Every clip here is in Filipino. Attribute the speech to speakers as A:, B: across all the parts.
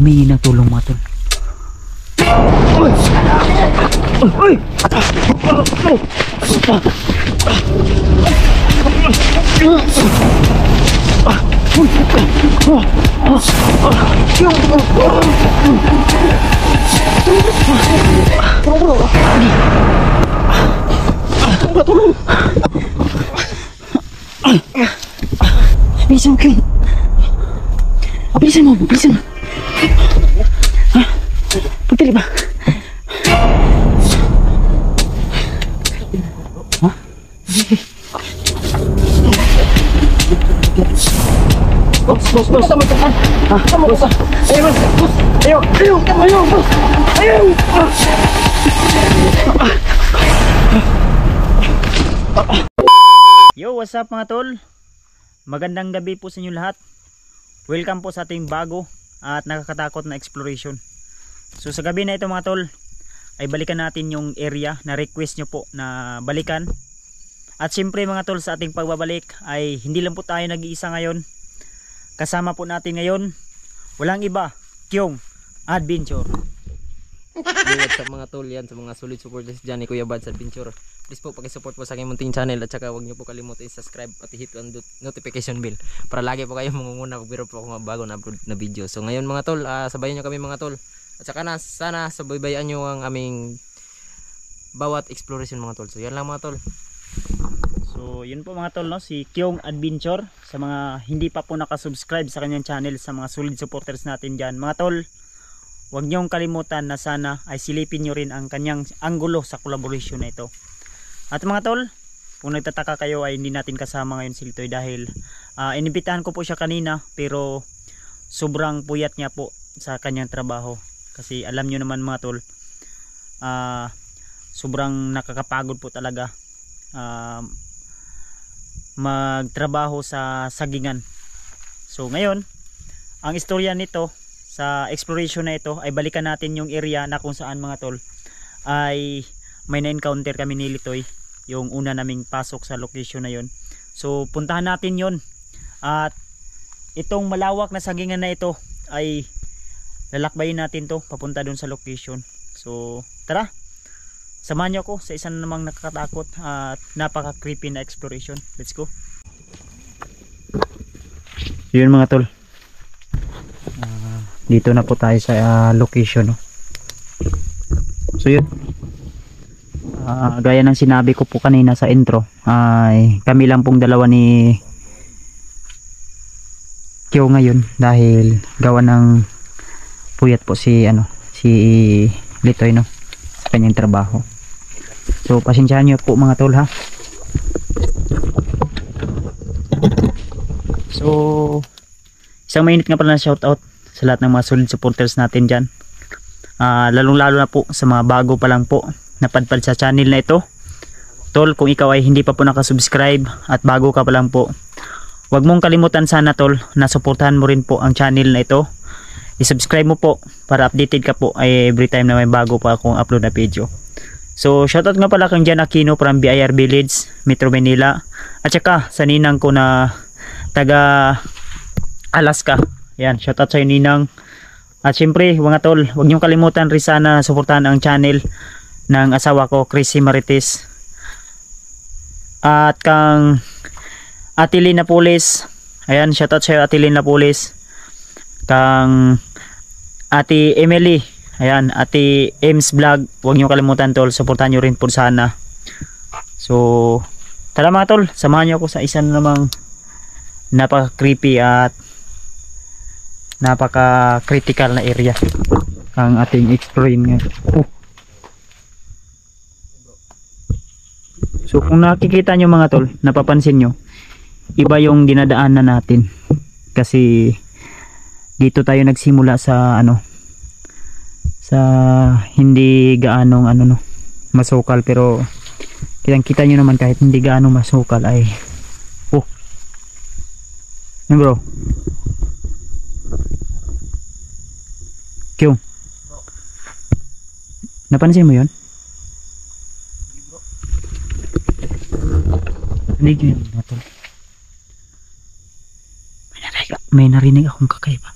A: humingi ng tulong mga tol. Uy! Tulong! Bilisan mo, Kyung. Bilisan mo, bilisan mo. Ha? Pagtali ba? Ha? Boss, sama tekan. Ha, boss. Ayo, boss. Ayo, boss. Ayo. Yo, what's up mga tol? Magandang gabi po sa inyo lahat. Welcome po sa ating bago at nakakatakot na exploration. So sa gabi na ito mga tol, ay balikan natin yung area na request nyo po na balikan. At siyempre mga tol, sa ating pagbabalik ay hindi lang po tayo nag-iisa ngayon. Kasama po natin ngayon, walang iba, Kyung Adventure.
B: What's up mga tol, yan sa mga solid supporters dyan ni Kuya Bads Adventure. Please po pakisupport po sa aking munting channel at saka huwag niyo po kalimutan i-subscribe at i-hit ang notification bell para lagi po kayo mangunguna pag biro po ako mga bago na upload na video. So ngayon mga tol, sabayan nyo kami mga tol. At saka sana sabaybayan nyo ang aming bawat exploration mga tol. So yan lang mga tol.
A: So yun po mga tol, no? Si Kyung Adventure. Sa mga hindi pa po nakasubscribe sa kanyang channel, sa mga solid supporters natin dyan mga tol, huwag niyong kalimutan na sana ay silipin nyo rin ang kanyang anggulo sa collaboration na ito. At mga tol, kung nagtataka kayo ay hindi natin kasama ngayon si Litoy dahil inibitahan ko po siya kanina pero sobrang puyat niya po sa kanyang trabaho. Kasi alam nyo naman mga tol, sobrang nakakapagod po talaga magtrabaho sa sagingan. So ngayon, ang istorya nito sa exploration na ito ay balikan natin yung area na kung saan mga tol ay may na-encounter kami ni Litoy, yung una naming pasok sa location na yon. So puntahan natin yon at itong malawak na sagingan na ito ay lalakbayin natin to papunta dun sa location. So tara, samahan nyo ako sa isang namang nakakatakot at napaka creepy na exploration. Let's go. Yun mga tol, dito na po tayo sa location, no? So yun, gaya ng sinabi ko po kanina sa intro, ay kami lang pong dalawa ni Kyo ngayon dahil gawa ng puyat po si Litoy, no, sa kanyang trabaho. So pasensyahan nyo po mga tol, ha. So isang mainit nga pala na shoutout sa lahat ng mga solid supporters natin dyan, lalong lalo na po sa mga bago pa lang po napadpad sa channel na ito. Tol, kung ikaw ay hindi pa po nakasubscribe at bago ka pa lang po, huwag mong kalimutan sana tol na suportahan mo rin po ang channel na ito. I-subscribe mo po para updated ka po ay every time na may bago pa akong upload na video. So shoutout nga pala kang Jan Aquino from BIR Village, Metro Manila, at saka sa ninang ko na taga Alaska. Yan, shoutout sa ninang. At syempre mga tol, huwag niyong kalimutan rin sana suportahan ang channel ng asawa ko, Chrissy Marites, at kang Ate Lina Pulis. Ayan, shoutout sa iyo Ate Lina Pulis. Kang Ate Emily, ayan, Ate Ems Vlog, huwag niyong kalimutan tol, suportahan niyo rin po sana. So tara mga tol, samahan niyo ako sa isang namang napaka creepy at napaka critical na area ang ating exploring ngayon. So kung nakikita nyo mga tol, napapansin nyo, iba yung dinadaanan natin. Kasi dito tayo nagsimula sa sa hindi gaanong masukal, pero kitang kita nyo naman kahit hindi gaanong masukal ay bro, Kyung, napansin mo yun? Hindi yun mga tol. May narinig akong kakaiba.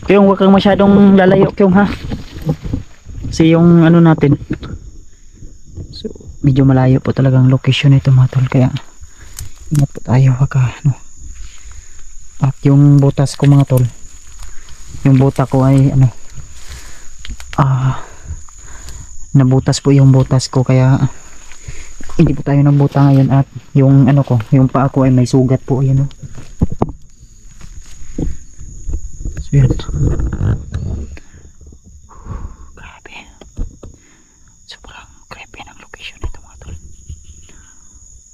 A: Kyung, huwag kang masyadong lalayo, Kyung, ha? Kasi yung ano natin, so, medyo malayo po talagang location nito mga tol, kaya ingat po tayo pagka ano. At yung butas ko mga tol, yung buta ko ay ano, nabutas po yung butas ko, kaya hindi po tayo nabuta ngayon. At yung ano ko, yung paa ko ay may sugat po, yan o. So yun, grabe, sobrang creepy ng location nito mga tol.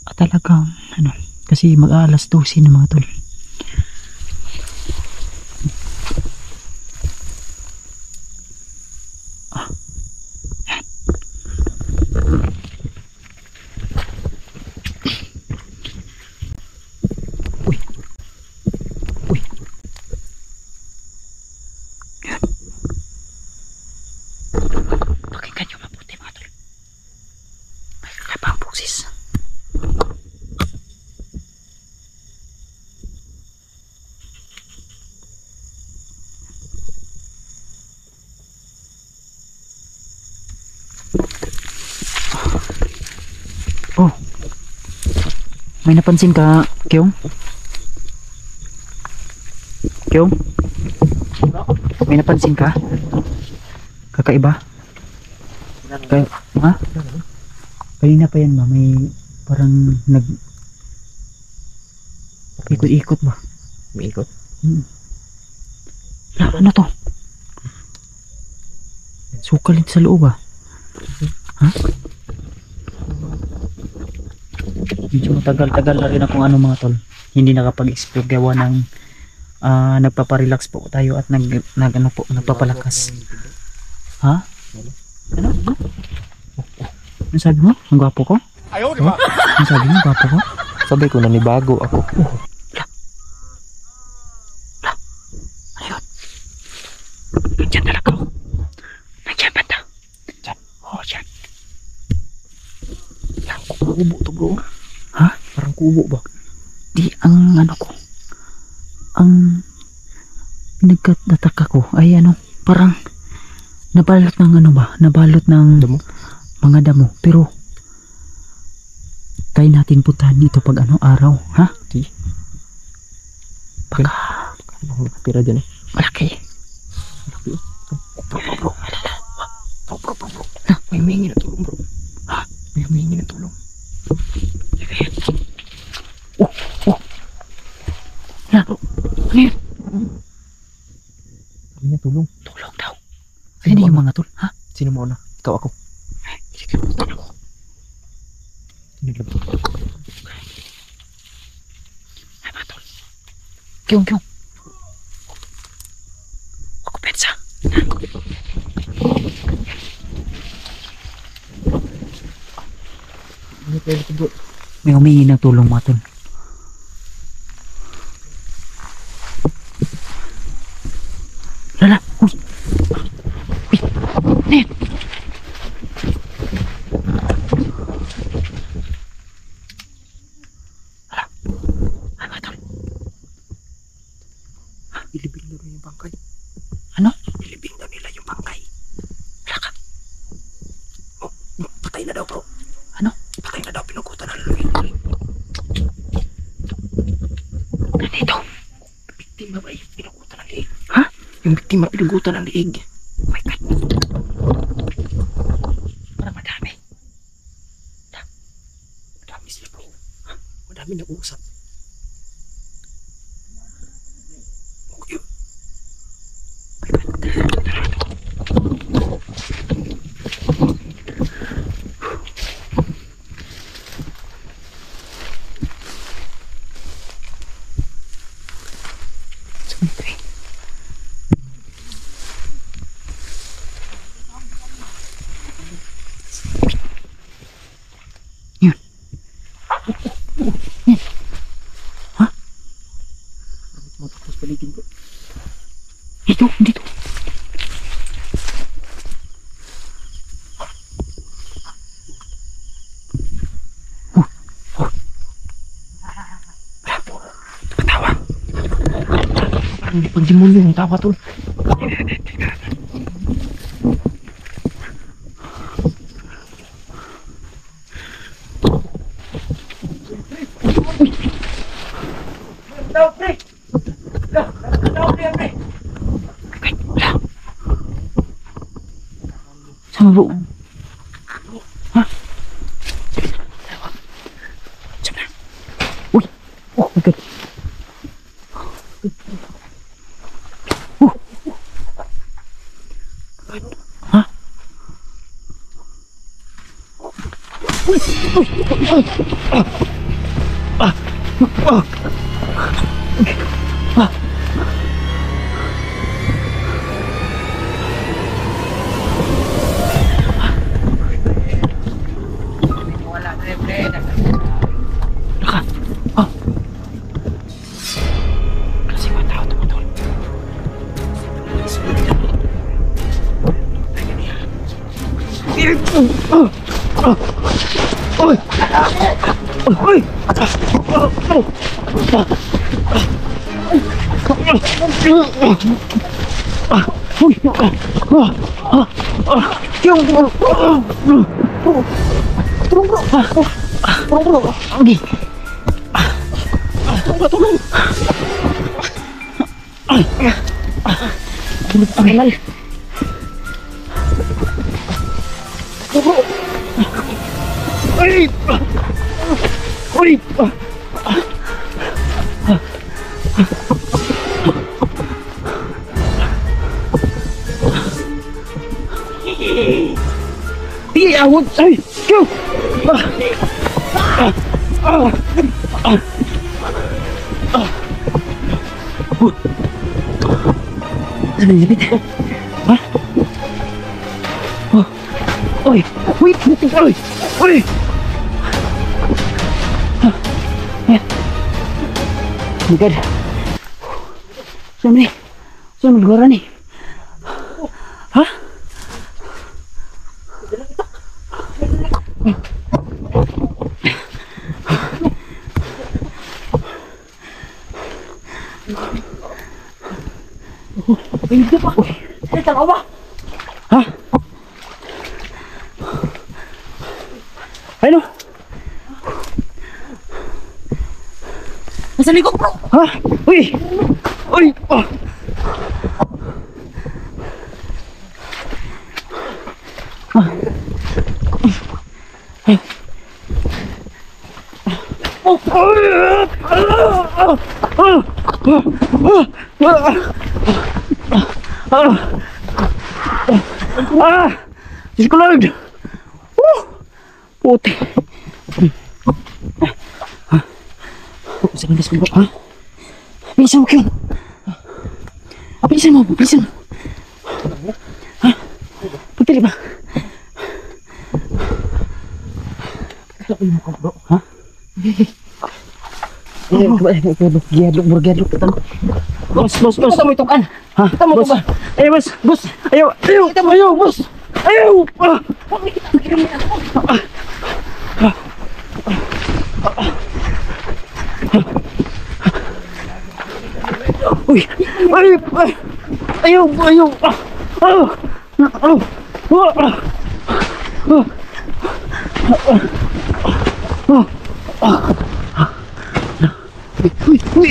A: At talagang ano, kasi mag-aalas 12 na mga tol. Pakinggan nyo mabuti mga tol. May kakabang buksis. Oh, may napansin ka, Kyung? Kyung? May napansin ka? Kakaiba? Ha? Kanina pa yan ba? May parang nag ikot-ikot ba?
B: May ikot.
A: Ano to? Sukalit sa loob ba? Ha? Medyo matagal-tagal na rin akong ano mga tol. Hindi nakapag-explore gawa ng nagpaparelax po tayo at ano po, nagpapalakas. Ha? Ano? Ano sabi mo? Ang gwapo ko? Oh? Ano sabi mo? Gwapo ko?
B: Sabay ko nanibago ako.
A: Ayun. Nandiyan talaga ako. Nandiyan banda. Diyan. Oh, diyan.
B: Kubo to bro.
A: Ha?
B: Parang kubo ba?
A: Di, ang ano ko, ang pinagkataka ko ay ano, parang nabalot ng ano ba? Nabalot ng
B: Damo?
A: mga damo. Pero try natin puntahan dito pag ano, araw, ha?
B: Di.
A: Baka
B: Pira dyan eh.
A: malaki.
B: Bro. May humingi na tulong bro.
A: Ha?
B: May humingi na tulong.
A: Oh. Yan. Ano yun?
B: May na tulong.
A: Tulong daw. Sino yung mga tol? Ha?
B: Sino mo na? Ikaw ako.
A: Sige, punta ako. Ay, mga tol. Kyung. Ako pensa. May humingi ng tulong mga tol. Lala. Uy. Net. Hala. Ay, mga tol.
B: Ilibing na rin yung bangkay.
A: Ano?
B: Ilibing daw nila yung bangkay.
A: Hala ka.
B: Oh, patay na daw bro.
A: Ano?
B: Patay na daw, pinugutan na luwi.
A: Nandito.
B: Biktima ba yung pinugutan ng liig?
A: Ha?
B: Yung biktima pinugutan ng liig.
A: Oh my God. Parang madami.
B: Madami sila bro. Madami nag-uusap. Okay.
A: Yun. Ha?
B: Matapos paligid bro.
A: Dito.
B: Parang pag demonyo yung tawa tol.
A: Sama bro. Hah? Coba. Uy. Oh my god. Hah? Uy. Ano yung lapit? Ha? Oh. Oy! Wait! Oy! Oy! Ayan. Oh my God. Saan ni? Saan magluara ni? Ha? Hindi pa. Ay, tanga ba? Ha? Ano? Nasa likod bro. Ha? Uy! Uy! Oh! Diyos ko Lord! Puti! Saan ang gaskulo? Ha? Bilisan mo kayo! Bilisan mo! Bilisan mo! Ha? Pagpili ba? Ha? Giyadlok. Boss. Kita mo itukan. Ha? Kita mo ba? Ayo, boss. Boss. Ayo. Ayo, boss. Ayo. Uy. Ayo. Uy.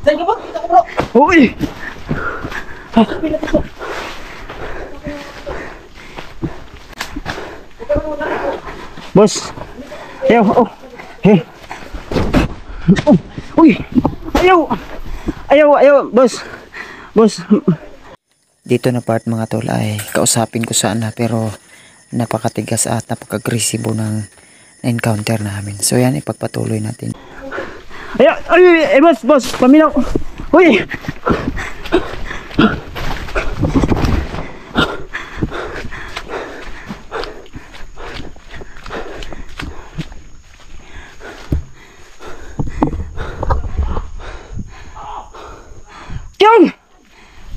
B: Saan ka ba? Kita ko bro.
A: Uy. Boss. Ayo. Oh. Hey. Uy. Ayaw, boss. Dito na part mga tol ay kausapin ko sana pero napakatigas at napaka-agresibo ng encounter namin. So yan, ipagpatuloy natin. Ay, boss, paminaw. Uy.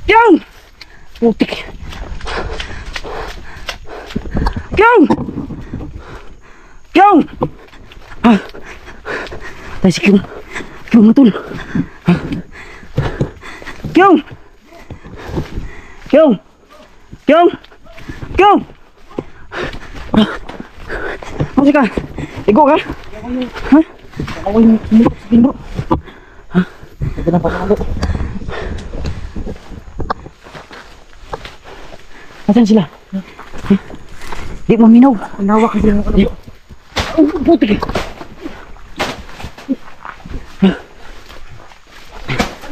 A: Yang! Putik. Ay, si Kyung. Kyung, matol. Kyung! Kyung! Kyung! Kyung! Masih ka? Igo ka? Ha? Ako yung sumulok sa timbro. Ha? Ito na papalo. Nasaan sila? Di mo minaw. Nawa ka din. Oh, putik.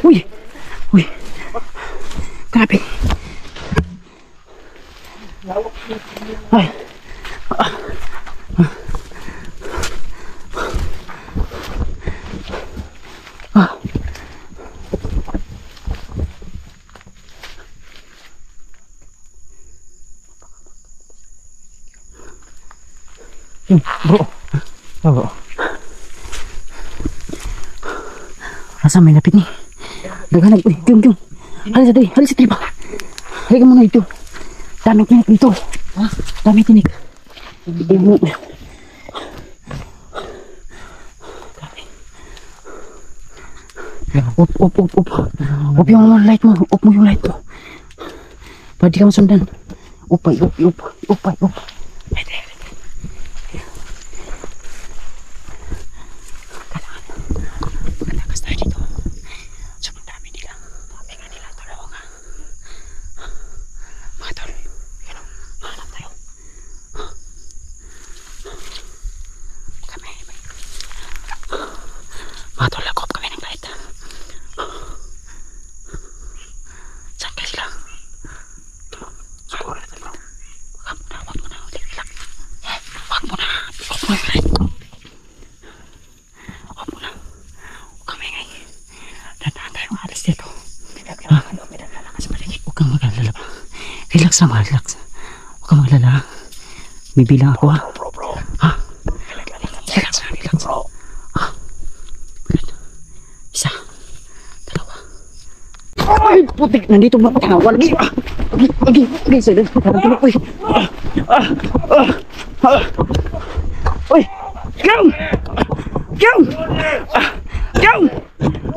A: Uy! Uy! Grabe. Ay. Bro. Oh, bro. Asa may lapit ni? Daghanag. Uy, Kyung. Halis sa tripa. Halika muna ito. Daming tinik dito. Ha? Daming tinik. Up. Up yung light mo. Up mo yung light mo. Pwede ka masundan. Upay. Pagkatakas tayo dito. Sobrang dami nila. Tingnan nila. Tulawa nga. Mga tol. Hanap tayo. Kami. Mga tol, lakop kami ng light. Saan kayo sila? Siguro na talo. Wag mo na. Relax. Wag mo na yung light. Wag mo na. Huwag kami ngay. Tandaan tayo alis dito. Huwag kang mag-alala ba? Relax naman, relax. Huwag kang mag-alala. Bibilang ako ha. Ha? Relax. Ha? Isa. Dalawa. Ay, putik. Nandito ba? Tawal. Okay, sir. Uy.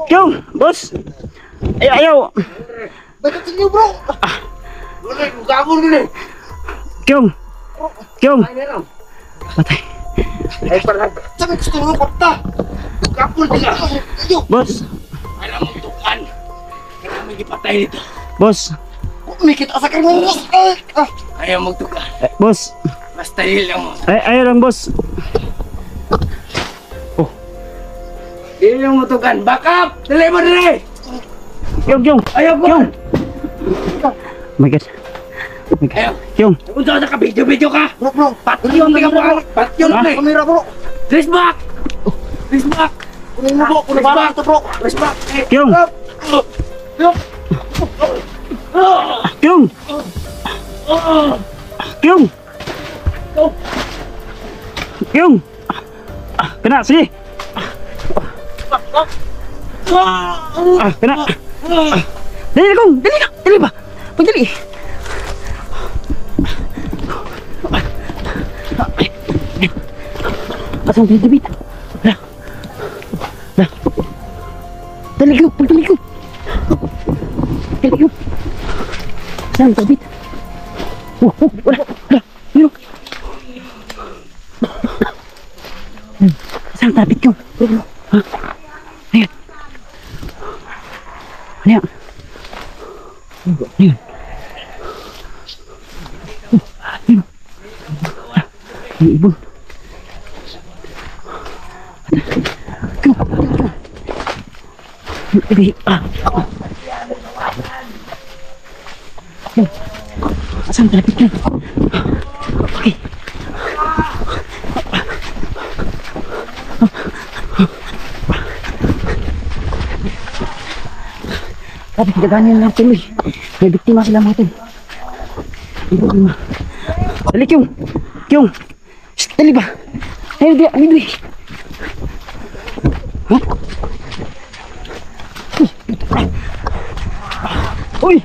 A: Kyung! Boss! Ayaw!
C: Bakit sa'yo bro? Wala, gagawin din eh.
A: Kyung! Patay.
C: Ay parang, sabi gusto mo kapta. Gagawin din ako.
A: Boss!
C: Alam mo tukan. Kaya may ipatay nito.
A: Boss!
C: Kumikit ka sa kanya. Ayaw magtukan.
A: Boss!
C: Basta hil lang mo.
A: Ayaw lang, boss!
C: Hil lang mo tukan. Back up! Dali mo dali!
A: Kyung!
C: Ayaw ko!
A: Oh my god.
C: Ayaw!
A: Kyung!
C: Kung saan ka, video ka! Bro! Patyon! Tingnan mo ang patyon! Kamera bro! Race back! Race back! Kunin mo bro! Bro! Race back!
A: Kyung! Kena, sige! Kena! Dali na, Kung! Dali ba? Pagdali! Asang pinitibit? Dali ko! Pagdali ko! Asang pinitibit? Wala! Yun! Asang tabit ko? Ha? Ayan! Ayan! Ayan! Ang ibon. Asan talapit yun? Okay. Tapi gaganin lang tuloy. May biktima sila mga tol. Dali Kyung! Shhh, dali ba? Ayun dia, ayun dia. Hah? Uy!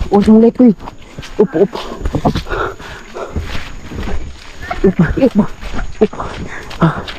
C: Oh, sumulit ko eh. Up. Up.